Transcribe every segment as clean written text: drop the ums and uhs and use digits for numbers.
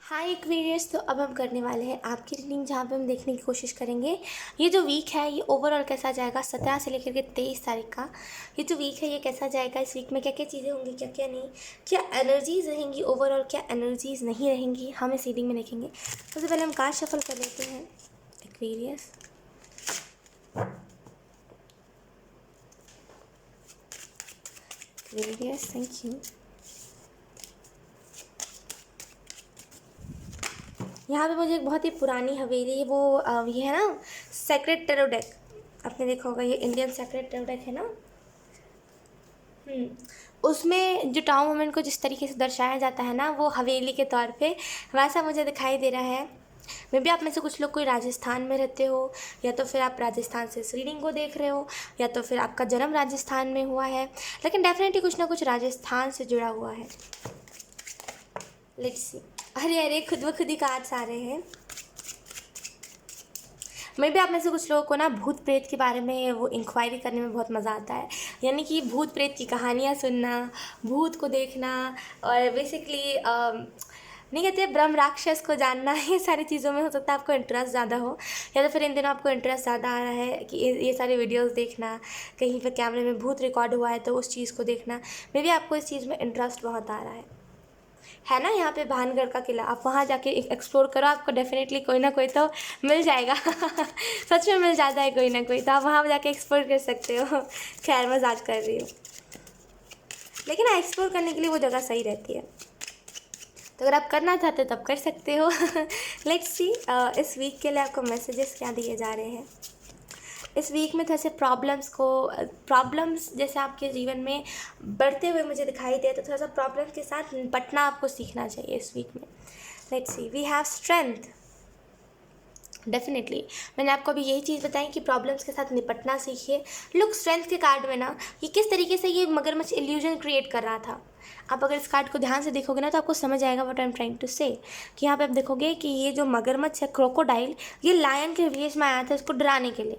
हाय Aquarius. तो अब हम करने वाले हैं आपकी रीडिंग, जहाँ पे हम देखने की कोशिश करेंगे ये जो वीक है ये ओवरऑल कैसा जाएगा 17 से लेकर के 23 तारीख का। ये जो वीक है ये कैसा जाएगा, इस वीक में क्या क्या चीज़ें होंगी, क्या क्या नहीं, क्या एनर्जीज़ रहेंगी ओवरऑल, क्या एनर्जीज़ नहीं रहेंगी, हम इस रीडिंग में देखेंगे। सबसे पहले हम कार्ड शफल कर लेते हैं एक्वेरियस। Aquarius, thank you. यहाँ पे मुझे एक बहुत ही पुरानी हवेली, वो ये है ना सेक्रेड टेरो डेक, आपने देखा होगा, ये इंडियन सेक्रेड टेरो डेक है ना। उसमें जो टाउ मोमेंट को जिस तरीके से दर्शाया जाता है ना, वो हवेली के तौर पे वैसा मुझे दिखाई दे रहा है। मे बी आप में से कुछ लोग कोई राजस्थान में रहते हो, या तो फिर आप राजस्थान से इस रीडिंग को देख रहे हो, या तो फिर आपका जन्म राजस्थान में हुआ है, लेकिन डेफिनेटली कुछ ना कुछ राजस्थान से जुड़ा हुआ है। Let's see. अरे अरे, खुद ब खुद ही कार्ड्स आ रहे हैं। मैं भी आप में से कुछ लोगों को ना भूत प्रेत के बारे में वो इंक्वायरी करने में बहुत मज़ा आता है, यानी कि भूत प्रेत की कहानियाँ सुनना, भूत को देखना, और बेसिकली नहीं कहते ब्रह्म राक्षस को जानना, ये सारी चीज़ों में हो सकता है आपको इंटरेस्ट ज़्यादा हो, या तो फिर इन दिनों आपको इंटरेस्ट ज़्यादा आ रहा है कि ये सारे वीडियोस देखना, कहीं पर कैमरे में भूत रिकॉर्ड हुआ है तो उस चीज़ को देखना। मे भी आपको इस चीज़ में इंटरेस्ट बहुत आ रहा है ना। यहाँ पे भानगढ़ का किला, आप वहाँ जाके एक्सप्लोर करो, आपको डेफिनेटली कोई ना कोई तो मिल जाएगा। सच में मिल जाता है कोई ना कोई, तो आप वहाँ जाके एक्सप्लोर कर सकते हो। खैर मजाक कर रही हूँ, लेकिन एक्सप्लोर करने के लिए वो जगह सही रहती है, तो अगर आप करना चाहते हो तब कर सकते हो। लेट्स सी इस वीक के लिए आपको मैसेजेस क्या दिए जा रहे हैं। इस वीक में थोड़े से प्रॉब्लम्स जैसे आपके जीवन में बढ़ते हुए मुझे दिखाई दे, तो थोड़ा सा प्रॉब्लम्स के साथ निपटना आपको सीखना चाहिए इस वीक में। Let's see, we have strength. Definitely मैंने आपको अभी यही चीज़ बताई कि प्रॉब्लम्स के साथ निपटना सीखिए। लुक, स्ट्रेंथ के कार्ड में ना ये किस तरीके से ये मगरमच्छ इल्यूजन क्रिएट कर रहा था। आप अगर इस कार्ड को ध्यान से देखोगे ना तो आपको समझ आएगा what I am trying to say, कि यहाँ पे आप देखोगे कि ये जो मगरमच्छ है, क्रोकोडाइल, ये लायन के वेश में आया था इसको डराने के लिए,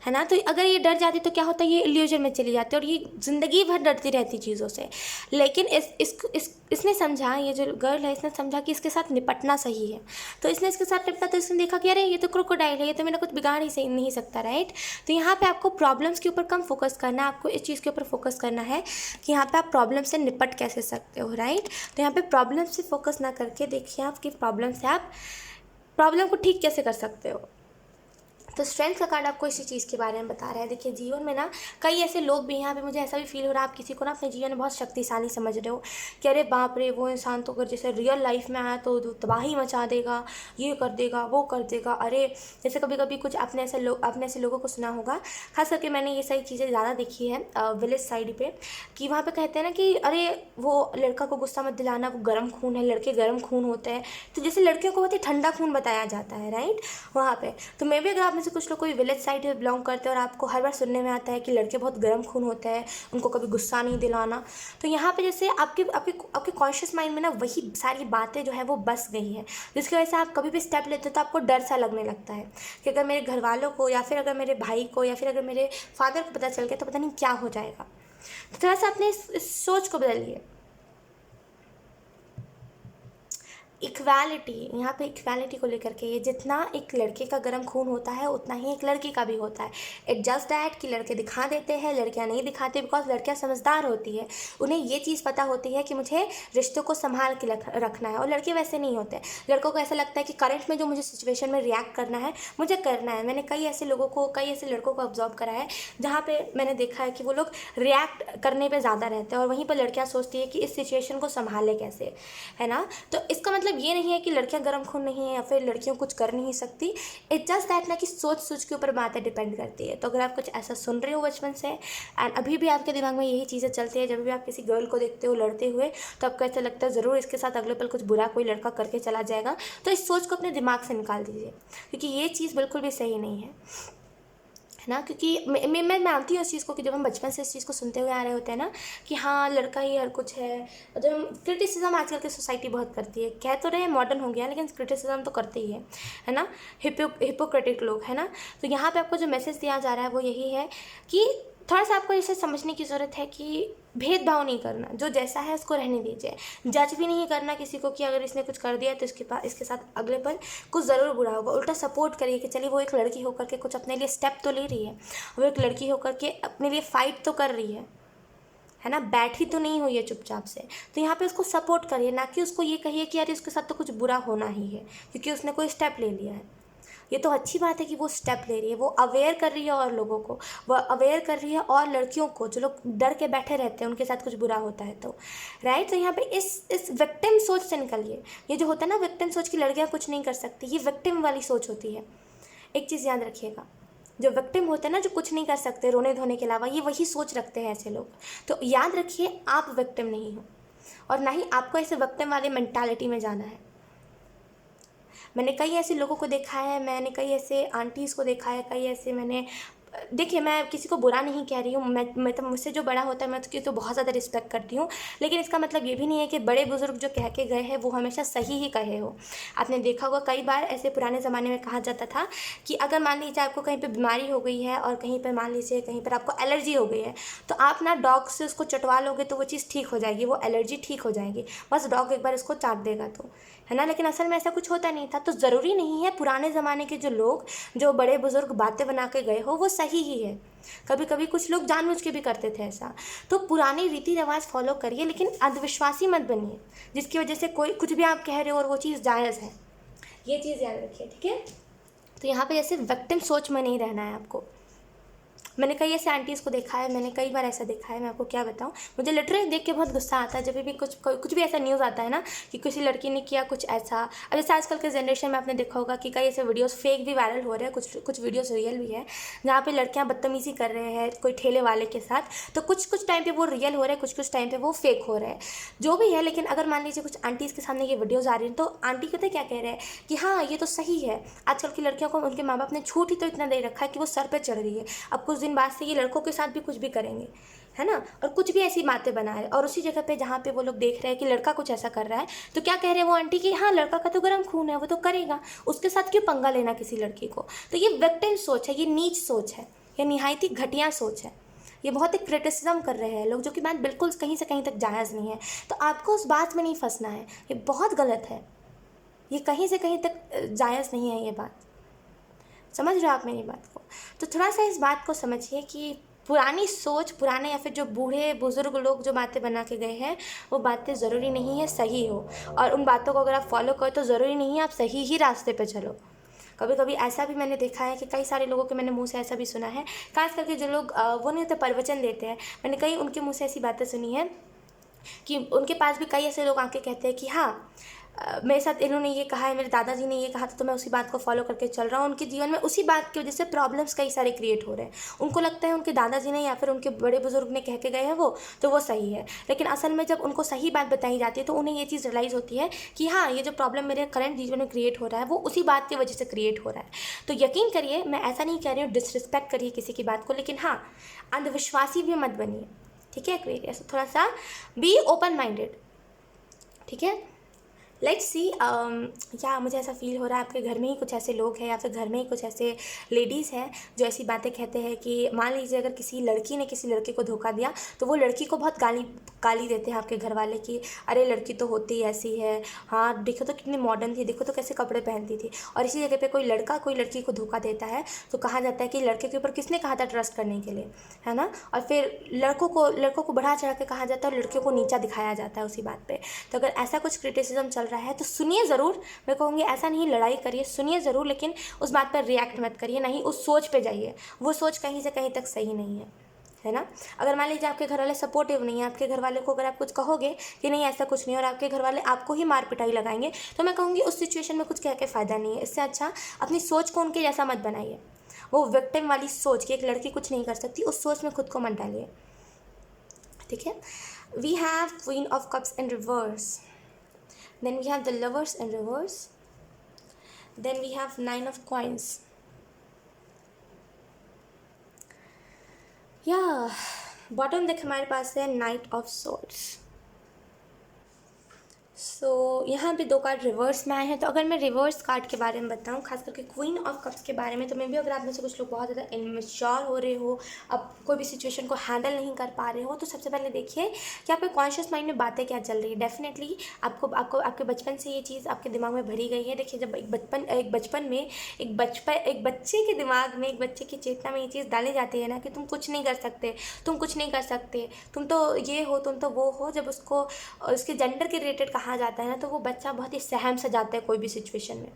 है ना। तो अगर ये डर जाती तो क्या होता है, ये इल्यूजन में चली जाती और ये ज़िंदगी भर डरती रहती चीज़ों से। लेकिन इसने समझा, ये जो गर्ल है इसने समझा कि इसके साथ निपटना सही है, तो इसने इसके साथ निपटा। तो इसने देखा कि अरे ये तो क्रोकोडाइल है, ये तो मेरा कुछ बिगाड़ ही सही नहीं सकता, राइट। तो यहाँ पे आपको प्रॉब्लम्स के ऊपर कम फोकस करना है, आपको इस चीज़ के ऊपर फोकस करना है कि यहाँ पे आप प्रॉब्लम से निपट कैसे सकते हो, राइट। तो यहाँ पे प्रॉब्लम से फोकस ना करके देखिए आप कि प्रॉब्लम से आप प्रॉब्लम को ठीक कैसे कर सकते हो। तो स्ट्रेंथ का कार्ड आपको इसी चीज़ के बारे में बता रहा है। देखिए जीवन में ना कई ऐसे लोग भी, यहाँ पे मुझे ऐसा भी फील हो रहा है आप किसी को ना अपने जीवन में बहुत शक्तिशाली समझ रहे हो कि अरे बाप रे, वो इंसान तो अगर जैसे रियल लाइफ में आया तो तबाही मचा देगा, ये कर देगा, वो कर देगा। अरे जैसे कभी कभी कुछ आपने ऐसे लोगों को सुना होगा, खास करके मैंने ये सारी चीज़ें ज़्यादा देखी है विलेज साइड पर, कि वहाँ पर कहते हैं ना कि अरे वो लड़का को गुस्सा मत दिलाना, वो गर्म खून है, लड़के गर्म खून होते हैं, तो जैसे लड़कियों को बहुत ही ठंडा खून बताया जाता है, राइट, वहाँ पे। तो मे भी अगर आप में से कुछ लोग कोई विलेज साइड से बिलोंग करते हैं और आपको हर बार सुनने में आता है कि लड़के बहुत गर्म खून होते हैं, उनको कभी गुस्सा नहीं दिलाना, तो यहाँ पे जैसे आपके कॉन्शियस माइंड में ना वही सारी बातें जो है वो बस गई है, जिसकी वजह से आप कभी भी स्टेप लेते हो तो आपको डर सा लगने लगता है कि अगर मेरे घर वालों को, या फिर अगर मेरे भाई को, या फिर अगर मेरे फादर को पता चल गया तो पता नहीं क्या हो जाएगा। तो थोड़ा सा अपने इस सोच को बदलिए। इक्वालिटी, यहाँ पे इक्वालिटी को लेकर के, ये जितना एक लड़के का गर्म खून होता है उतना ही एक लड़की का भी होता है। इट जस्ट दैट कि लड़के दिखा देते हैं, लड़कियाँ नहीं दिखाते, बिकॉज लड़कियाँ समझदार होती है, उन्हें ये चीज़ पता होती है कि मुझे रिश्तों को संभाल के रखना है, और लड़के वैसे नहीं होते। लड़कों को ऐसा लगता है कि करंट में जो मुझे सिचुएशन में रिएक्ट करना है मुझे करना है। मैंने कई ऐसे लड़कों को ऑब्जर्व करा है जहाँ पर मैंने देखा है कि वो लोग रिएक्ट करने पर ज़्यादा रहते हैं, और वहीं पर लड़कियाँ सोचती है कि इस सिचुएशन को संभाले कैसे, है ना। तो इसका मतलब ये नहीं है कि लड़कियां गर्म खून नहीं है या फिर लड़कियों कुछ कर नहीं सकती। इट जस्ट दैट ना कि सोच के ऊपर बातें डिपेंड करती है। तो अगर आप कुछ ऐसा सुन रहे हो बचपन से एंड अभी भी आपके दिमाग में यही चीज़ें चलती है, जब भी आप किसी गर्ल को देखते हो लड़ते हुए तो आपको ऐसा लगता है ज़रूर इसके साथ अगले पल कुछ बुरा कोई लड़का करके चला जाएगा, तो इस सोच को अपने दिमाग से निकाल दीजिए, क्योंकि ये चीज़ बिल्कुल भी सही नहीं है ना। क्योंकि मैं मानती हूँ इस चीज़ को कि जब हम बचपन से इस चीज़ को सुनते हुए आ रहे होते हैं ना कि हाँ लड़का ही हर कुछ है, और जब हम क्रिटिसिज्म आजकल की सोसाइटी बहुत करती है, कह तो रहे मॉडर्न हो गया लेकिन क्रिटिसिज्म तो करते ही है ना, हिपोक्रेटिक लोग, है ना। तो यहाँ पे आपको जो मैसेज दिया जा रहा है वो यही है कि थोड़ा सा आपको इसे समझने की ज़रूरत है कि भेदभाव नहीं करना, जो जैसा है उसको रहने दीजिए। जज भी नहीं करना किसी को कि अगर इसने कुछ कर दिया तो इसके साथ अगले पर कुछ ज़रूर बुरा होगा। उल्टा सपोर्ट करिए कि चलिए वो एक लड़की होकर के कुछ अपने लिए स्टेप तो ले रही है, वो एक लड़की होकर के अपने लिए फ़ाइट तो कर रही है ना, बैठी तो नहीं हुई है चुपचाप से। तो यहाँ पे उसको सपोर्ट करिए, ना कि उसको ये कहिए कि यार इसके साथ तो कुछ बुरा होना ही है क्योंकि उसने कोई स्टेप ले लिया है। ये तो अच्छी बात है कि वो स्टेप ले रही है, वो अवेयर कर रही है और लोगों को, वो अवेयर कर रही है और लड़कियों को जो लोग डर के बैठे रहते हैं उनके साथ कुछ बुरा होता है तो राइट। तो यहाँ पे इस विक्टिम सोच से निकलिए। ये जो होता है ना विक्टिम सोच की लड़कियाँ कुछ नहीं कर सकती, ये विक्टिम वाली सोच होती है। एक चीज़ याद रखिएगा, जो विक्टिम होते हैं ना, जो कुछ नहीं कर सकते रोने धोने के अलावा, ये वही सोच रखते हैं ऐसे लोग। तो याद रखिए आप विक्टिम नहीं हो और ना ही आपको ऐसे विक्टिम वाले मेंटालिटी में जाना है। मैंने कई ऐसे लोगों को देखा है, मैंने कई ऐसे आंटीज़ को देखा है, कई ऐसे मैंने देखिए, मैं किसी को बुरा नहीं कह रही हूँ, मैं तो मुझसे जो बड़ा होता है मैं उसकी तो बहुत ज़्यादा रिस्पेक्ट करती हूँ, लेकिन इसका मतलब ये भी नहीं है कि बड़े बुजुर्ग जो कह के गए हैं वो हमेशा सही ही कहे हो। आपने देखा होगा कई बार ऐसे पुराने ज़माने में कहा जाता था कि अगर मान लीजिए आपको कहीं पर बीमारी हो गई है और कहीं पर मान लीजिए कहीं पर आपको एलर्जी हो गई है, तो आप ना डॉग से उसको चटवा लोगे तो वो चीज़ ठीक हो जाएगी, वो एलर्जी ठीक हो जाएगी, बस डॉग एक बार इसको चाट देगा तो, है ना। लेकिन असल में ऐसा कुछ होता नहीं था। तो ज़रूरी नहीं है पुराने ज़माने के जो लोग, जो बड़े बुजुर्ग बातें बना के गए हो वो सही ही है। कभी कभी कुछ लोग जानबूझ के भी करते थे ऐसा। तो पुराने रीति रिवाज फॉलो करिए, लेकिन अंधविश्वासी मत बनिए जिसकी वजह से कोई कुछ भी आप कह रहे हो और वो चीज़ जायज़ है। ये चीज़ याद रखिए, ठीक है। तो यहाँ पे जैसे विक्टिम सोच में नहीं रहना है आपको। मैंने कई ऐसे आंटीज़ को देखा है, मैंने कई बार ऐसा देखा है, मैं आपको क्या बताऊँ, मुझे लिटरली देख के बहुत गुस्सा आता है जब भी कुछ भी ऐसा न्यूज़ आता है ना कि किसी लड़की ने किया कुछ ऐसा। अब जैसे आजकल के जनरेशन में आपने देखा होगा कि कई ऐसे वीडियोस फेक भी वायरल हो रहे हैं, कुछ वीडियोस रियल भी है जहाँ पे लड़कियाँ बदतमीज़ी कर रहे हैं कोई ठेले वाले के साथ। तो कुछ टाइम पर वो रियल हो रहा है, कुछ टाइम पर वो फेक हो रहा है, जो भी है। लेकिन अगर मान लीजिए कुछ आंटीज़ के सामने ये वीडियोज़ आ रही हैं तो आंटी कहते क्या कह रहे हैं कि हाँ ये तो सही है। आजकल की लड़कियों को उनके माँ बाप ने छूट ही तो इतना दे रखा है कि वो सर पे चढ़ रही है। अब कुछ दिन बाद से ये लड़कों के साथ भी कुछ भी करेंगे, है ना, और कुछ भी ऐसी बातें बना रहे। और उसी जगह पे जहाँ पे वो लोग देख रहे हैं कि लड़का कुछ ऐसा कर रहा है तो क्या कह रहे हैं वो आंटी कि हाँ लड़का का तो गर्म खून है, वो तो करेगा, उसके साथ क्यों पंगा लेना किसी लड़की को। तो ये विक्टिम सोच है, ये नीच सोच है, ये निहायत ही घटिया सोच है। ये बहुत ही क्रिटिसिज्म कर रहे हैं लोग, जो कि बात बिल्कुल कहीं से कहीं तक जायज़ नहीं है। तो आपको उस बात में नहीं फंसना है, ये बहुत गलत है, ये कहीं से कहीं तक जायज़ नहीं है ये बात। समझ रहे हो आप मेरी बात को। तो थोड़ा सा इस बात को समझिए कि पुरानी सोच, पुराने या फिर जो बूढ़े बुजुर्ग लोग जो बातें बना के गए हैं वो बातें ज़रूरी नहीं है सही हो, और उन बातों को अगर आप फॉलो करो तो ज़रूरी नहीं है आप सही ही रास्ते पे चलो। कभी कभी ऐसा भी मैंने देखा है कि कई सारे लोगों के मैंने मुंह से ऐसा भी सुना है, खास करके जो लोग वो नहीं होते प्रवचन देते हैं, मैंने कई उनके मुंह से ऐसी बातें सुनी है कि उनके पास भी कई ऐसे लोग आके कहते हैं कि हाँ मेरे साथ इन्होंने ये कहा है, मेरे दादाजी ने ये कहा था तो मैं उसी बात को फॉलो करके चल रहा हूँ। उनके जीवन में उसी बात की वजह से प्रॉब्लम्स कई सारे क्रिएट हो रहे हैं। उनको लगता है उनके दादाजी ने या फिर उनके बड़े बुजुर्ग ने कह के गए हैं वो सही है, लेकिन असल में जब उनको सही बात बताई जाती है तो उन्हें ये चीज़ रियलाइज़ होती है कि हाँ ये जो प्रॉब्लम मेरे करंट जीवन में क्रिएट हो रहा है वो उसी बात की वजह से क्रिएट हो रहा है। तो यकीन करिए, मैं ऐसा नहीं कह रही हूँ डिसरिस्पेक्ट करिए किसी की बात को, लेकिन हाँ अंधविश्वासी भी मत बनिए, ठीक है। एक्वेरियस थोड़ा सा बी ओपन माइंडेड, ठीक है। लेट्स सी, या मुझे ऐसा फील हो रहा है आपके घर में ही कुछ ऐसे लोग हैं या फिर घर में ही कुछ ऐसे लेडीज़ हैं जो ऐसी बातें कहते हैं कि मान लीजिए अगर किसी लड़की ने किसी लड़के को धोखा दिया तो वो लड़की को बहुत गाली देते हैं आपके घर वाले कि अरे लड़की तो होती ऐसी है, हाँ देखो तो कितनी मॉडर्न थी, देखो तो कैसे कपड़े पहनती थी। और इसी जगह पे कोई लड़का कोई लड़की को धोखा देता है तो कहा जाता है कि लड़के के ऊपर किसने कहा था ट्रस्ट करने के लिए, है ना। और फिर लड़कों को बढ़ा चढ़ा के कहा जाता है और लड़कियों को नीचा दिखाया जाता है उसी बात पर। तो अगर ऐसा कुछ क्रिटिसिज्म चल रहा है तो सुनिए ज़रूर, मैं कहूँगी ऐसा नहीं लड़ाई करिए, सुनिए ज़रूर, लेकिन उस बात पर रिएक्ट मत करिए, नहीं उस सोच पे जाइए। वो सोच कहीं से कहीं तक सही नहीं है ना। अगर मान लीजिए आपके घर वाले सपोर्टिव नहीं है, आपके घर वाले को अगर आप कुछ कहोगे कि नहीं ऐसा कुछ नहीं और आपके घर वाले आपको ही मार पिटाई लगाएंगे तो मैं कहूँगी उस सिचुएशन में कुछ कह के फ़ायदा नहीं है। इससे अच्छा अपनी सोच को उनके जैसा मत बनाइए। वो विक्टिम वाली सोच कि एक लड़की कुछ नहीं कर सकती, उस सोच में खुद को मत डालिए, ठीक है। We have queen of cups in reverse, then we have the lovers in reverse, then we have 9 of coins. Bottom देख हमारे पास है नाइट ऑफ सोर्ड्स। यहाँ पे 2 कार्ड रिवर्स में आए हैं। तो अगर मैं रिवर्स कार्ड के बारे में बताऊँ, खास करके क्वीन ऑफ कप्स के बारे में, तो मे बी अगर आप में से कुछ लोग बहुत ज़्यादा इमेच्योर हो रहे हो, अब कोई भी सिचुएशन को हैंडल नहीं कर पा रहे हो, तो सबसे पहले देखिए कि आपके कॉन्शियस माइंड में बातें क्या चल रही है। डेफिनेटली आपको आपको आपके बचपन से ये चीज़ आपके दिमाग में भरी गई है। देखिए, जब एक बच्चे के दिमाग में, एक बच्चे की चेतना में ये चीज़ डाली जाती है ना कि तुम कुछ नहीं कर सकते, तुम कुछ नहीं कर सकते, तुम तो ये हो, तुम तो वो हो, जब उसको उसके जेंडर के रिलेटेड कहा जाता है ना, तो वो बच्चा बहुत ही सहम से जाता है कोई भी सिचुएशन में,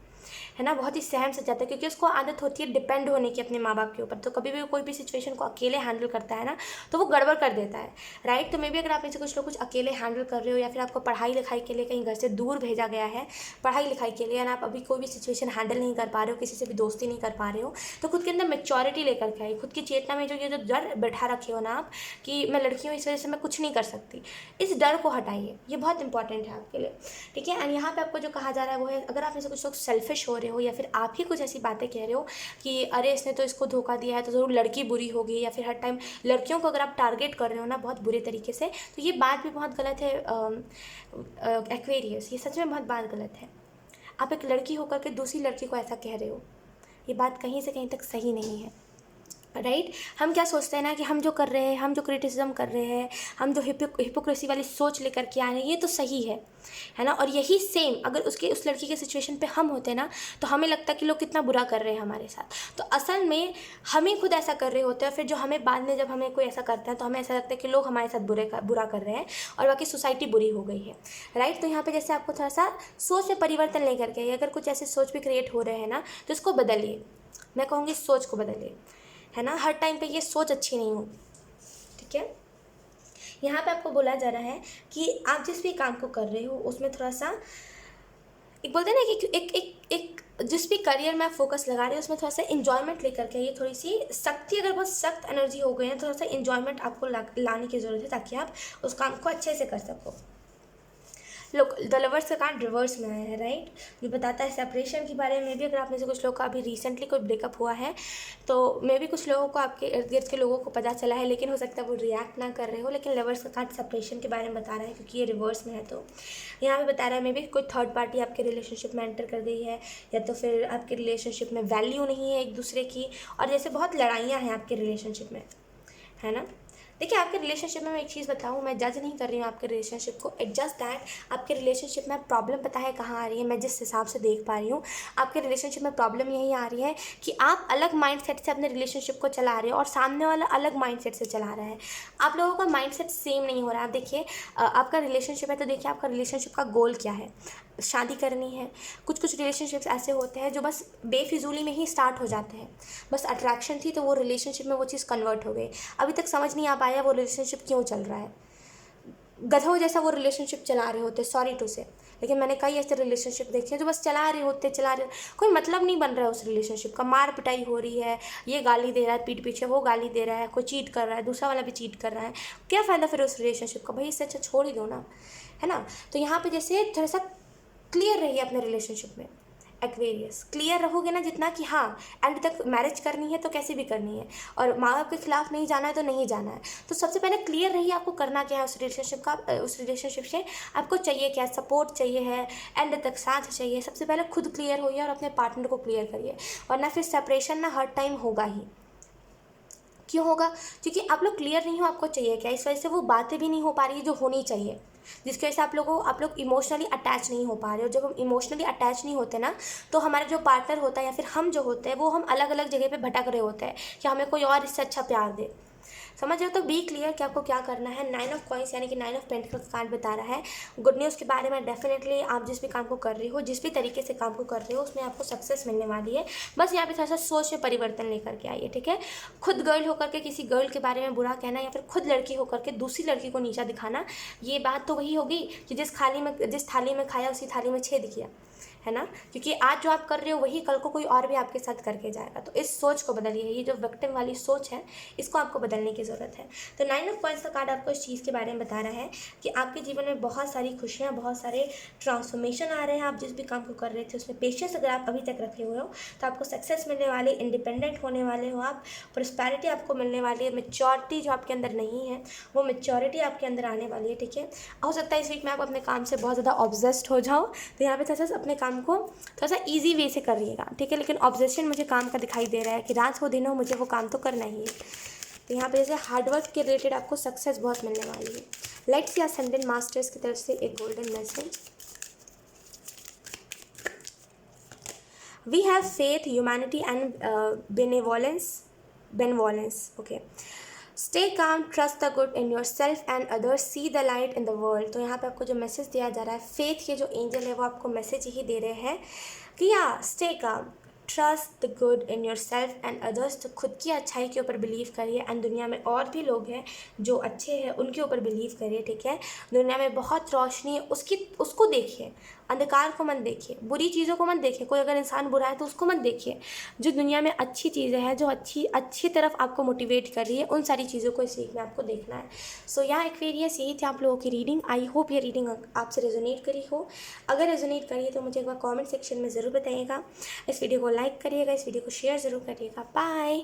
है ना, बहुत ही सहम से जाता है, क्योंकि उसको आदत होती है डिपेंड होने की अपने माँ बाप के ऊपर। तो कभी भी कोई भी सिचुएशन को अकेले हैंडल करता है ना, तो वो गड़बड़ कर देता है, राइट। तो मे भी अगर आप में से कुछ लोग कुछ अकेले हैंडल कर रहे हो, या फिर आपको पढ़ाई लिखाई के लिए कहीं घर से दूर भेजा गया है पढ़ाई लिखाई के लिए, और आप अभी कोई भी सिचुएशन हैंडल नहीं कर पा रहे हो, किसी से भी दोस्ती नहीं कर पा रहे हो, तो खुद के अंदर मेच्योरिटी लेकर के आइए। खुद की चेतना में जो डर बैठा रखे हो ना आप कि मैं लड़की हूँ, इस वजह से मैं कुछ नहीं कर सकती, इस डर को हटाइए। ये बहुत इंपॉर्टेंट है आपके लिए, ठीक है। एंड यहाँ पे आपको जो कहा जा रहा है वो है, अगर आप में से कुछ लोग सेल्फिश हो रहे हो, या फिर आप ही कुछ ऐसी बातें कह रहे हो कि अरे इसने तो इसको धोखा दिया है, तो ज़रूर लड़की बुरी होगी, या फिर हर टाइम लड़कियों को अगर आप टारगेट कर रहे हो ना बहुत बुरे तरीके से, तो ये बात भी बहुत गलत है एक्वेरियस, ये सच में बहुत बात गलत है। आप एक लड़की होकर के दूसरी लड़की को ऐसा कह रहे हो, ये बात कहीं से कहीं तक सही नहीं है, राइट। हम क्या सोचते हैं ना कि हम जो कर रहे हैं, हम जो क्रिटिसिज्म कर रहे हैं, हम जो हिपोक्रेसी वाली सोच लेकर के आ रहे हैं, ये तो सही है ना। और यही सेम अगर उस लड़की के सिचुएशन पे हम होते ना, तो हमें लगता है कि लोग कितना बुरा कर रहे हैं हमारे साथ। तो असल में हम ही खुद ऐसा कर रहे होते हैं, फिर जो हमें बाद में जब हमें कोई ऐसा करता है तो हमें ऐसा लगता है कि लोग हमारे साथ बुरा कर रहे हैं और बाकी सोसाइटी बुरी हो गई है, राइट। तो यहाँ पर जैसे आपको थोड़ा सा सोच में परिवर्तन लेकर के, अगर कुछ ऐसे सोच भी क्रिएट हो रहे हैं ना, तो इसको बदलिए। मैं कहूँगी सोच को बदलिए, है ना। हर टाइम पे ये सोच अच्छी नहीं होती, ठीक है। यहाँ पे आपको बोला जा रहा है कि आप जिस भी काम को कर रहे हो उसमें थोड़ा सा, एक बोलते हैं ना कि एक जिस भी करियर में आप फोकस लगा रहे हो उसमें थोड़ा सा इन्जॉयमेंट लेकर के, ये थोड़ी सी सख्ती, अगर बहुत सख्त एनर्जी हो गई है, थोड़ा सा इन्जॉयमेंट आपको लाने की ज़रूरत है, ताकि आप उस काम को अच्छे से कर सको। लोग द लवर्स का कार्ड रिवर्स में आया है, राइट, जो बताता है सेपरेशन के बारे में भी। अगर आप में से कुछ लोग का अभी रिसेंटली कोई ब्रेकअप हुआ है, तो मे भी कुछ लोगों को, आपके इर्द गिर्द के लोगों को पता चला है, लेकिन हो सकता है वो रिएक्ट ना कर रहे हो। लेकिन लवर्स का कार्ड सेपरेशन के बारे में बता रहा है, क्योंकि ये रिवर्स में है। तो यहाँ पे बता रहा है मे भी कोई थर्ड पार्टी आपके रिलेशनशिप में एंटर कर गई है, या तो फिर आपके रिलेशनशिप में वैल्यू नहीं है एक दूसरे की, और जैसे बहुत लड़ाइयाँ हैं आपके रिलेशनशिप में, है ना। देखिए, आपके रिलेशनशिप में मैं एक चीज़ बताऊँ, मैं जज नहीं कर रही हूँ आपके रिलेशनशिप को, इट जस्ट दैट आपके रिलेशनशिप में प्रॉब्लम पता है कहाँ आ रही है। मैं जिस हिसाब से देख पा रही हूँ, आपके रिलेशनशिप में प्रॉब्लम यही आ रही है कि आप अलग माइंडसेट से अपने रिलेशनशिप को चला रहे हो और सामने वाला अलग माइंडसेट से चला रहा है। आप लोगों का माइंडसेट सेम नहीं हो रहा है। आप देखिए, आपका रिलेशनशिप है तो देखिए आपका रिलेशनशिप का गोल क्या है। शादी करनी है। कुछ रिलेशनशिप्स ऐसे होते हैं जो बस बेफिजूली में ही स्टार्ट हो जाते हैं, बस अट्रैक्शन थी तो वो रिलेशनशिप में वो चीज़ कन्वर्ट हो गई। अभी तक समझ नहीं आ पाया वो रिलेशनशिप क्यों चल रहा है, गधों जैसा वो रिलेशनशिप चला रहे होते, सॉरी टू से। लेकिन मैंने कई ऐसे रिलेशनशिप देखे हैं जो बस चला रहे होते, कोई मतलब नहीं बन रहा है उस रिलेशनशिप का। मार पिटाई हो रही है, ये गाली दे रहा है पीठ पीछे, वो गाली दे रहा है, कोई चीट कर रहा है, दूसरा वाला भी चीट कर रहा है। क्या फ़ायदा फिर उस रिलेशनशिप का? भाई इससे अच्छा छोड़ ही दो ना, है ना। तो यहाँ पे जैसे थोड़ा सा क्लियर रहिए अपने रिलेशनशिप में। एक्वेरियस, क्लियर रहोगे ना जितना कि हाँ एंड तक मैरिज करनी है तो कैसे भी करनी है, और माँ बाप के खिलाफ नहीं जाना है तो नहीं जाना है। तो सबसे पहले क्लियर रहिए आपको करना क्या है उस रिलेशनशिप से आपको चाहिए क्या, सपोर्ट चाहिए है, एंड तक साथ चाहिए। सबसे पहले खुद क्लियर होइए और अपने पार्टनर को क्लियर करिए, वरना फिर सेपरेशन ना हर टाइम होगा ही। क्यों होगा? क्योंकि आप लोग क्लियर नहीं हो आपको चाहिए क्या, इस वजह से वो बातें भी नहीं हो पा रही जो होनी चाहिए, जिसकी वजह से आप लोग इमोशनली अटैच नहीं हो पा रहे हो। जब हम इमोशनली अटैच नहीं होते ना, तो हमारा जो पार्टनर होता है या फिर हम जो होते हैं वो हम अलग अलग जगह पे भटक रहे होते हैं कि हमें कोई और इससे अच्छा प्यार दे। समझ रहे हो? तो बी क्लियर कि आपको क्या करना है। 9 ऑफ कॉइंस यानी कि 9 ऑफ पेंटिकल्स कार्ड बता रहा है गुड न्यूज़ के बारे में। डेफिनेटली आप जिस भी काम को कर रहे हो, जिस भी तरीके से काम को कर रहे हो, उसमें आपको सक्सेस मिलने वाली है। बस यहाँ पे थोड़ा सा सोच में परिवर्तन लेकर के आइए, ठीक है। खुद गर्ल होकर के किसी गर्ल के बारे में बुरा कहना, या फिर खुद लड़की होकर के दूसरी लड़की को नीचा दिखाना, ये बात तो वही होगी कि जिस थाली में खाया उसी थाली में छेद किया, है ना, क्योंकि आज जो आप कर रहे हो वही कल को कोई और भी आपके साथ करके जाएगा। तो इस सोच को बदलिए, ये जो विक्टिम वाली सोच है इसको आपको बदलने की ज़रूरत है। तो 9 ऑफ कॉइंस का कार्ड आपको इस चीज़ के बारे में बता रहा है कि आपके जीवन में बहुत सारी खुशियाँ, बहुत सारे ट्रांसफॉर्मेशन आ रहे हैं। आप जिस भी काम को कर रहे थे उसमें पेशेंस अगर आप अभी तक रखे हुए हो तो आपको सक्सेस मिलने वाली, इंडिपेंडेंट होने वाले हो आप, प्रोस्पेरिटी आपको मिलने वाली है, मेच्योरिटी जो आपके अंदर नहीं है वो मेच्योरिटी आपके अंदर आने वाली है, ठीक है। हो सकता है इस वीक में आप अपने काम से बहुत ज़्यादा ऑब्सेस्ड हो जाओ, तो यहाँ पे थोड़ा सा अपने काम को थोड़ा सा ईजी वे से करिएगा, ठीक है। लेकिन ऑब्सेशन मुझे काम का दिखाई दे रहा है कि रात हो दिन हो मुझे वो काम तो करना ही है। तो यहाँ पे जैसे हार्डवर्क के रिलेटेड आपको सक्सेस बहुत मिलने वाली है। लेट्स सी असेंडेंट मास्टर्स की तरफ से एक golden message. We have faith, humanity and benevolence. Okay. Stay calm, trust the good in yourself and others, see the light in the world. तो यहाँ पे आपको जो मैसेज दिया जा रहा है, फेथ के जो एंजल है वो आपको मैसेज यही दे रहे हैं कि या stay calm, trust the good in your self and others. तो खुद की अच्छाई के ऊपर बिलीव करिए एंड दुनिया में और भी लोग हैं जो अच्छे हैं उनके ऊपर बिलीव करिए, ठीक है। दुनिया में बहुत रोशनी है, उसको देखिए, अंधकार को मत देखिए, बुरी चीज़ों को मत देखिए। कोई अगर इंसान बुरा है तो उसको मत देखिए, जो दुनिया में अच्छी चीज़ें हैं, जो अच्छी तरफ आपको मोटिवेट कर रही है, उन सारी चीज़ों को इस वीक में आपको देखना है। सो यहाँ एक्वेरियस, यही थी आप लोगों की रीडिंग। आई होप ये रीडिंग आपसे रेजोनेट करी हो। अगर रेजोनेट करी है तो मुझे एक बार कॉमेंट सेक्शन में ज़रूर बताइएगा। इस वीडियो को लाइक करिएगा, इस वीडियो को शेयर ज़रूर करिएगा। बाय।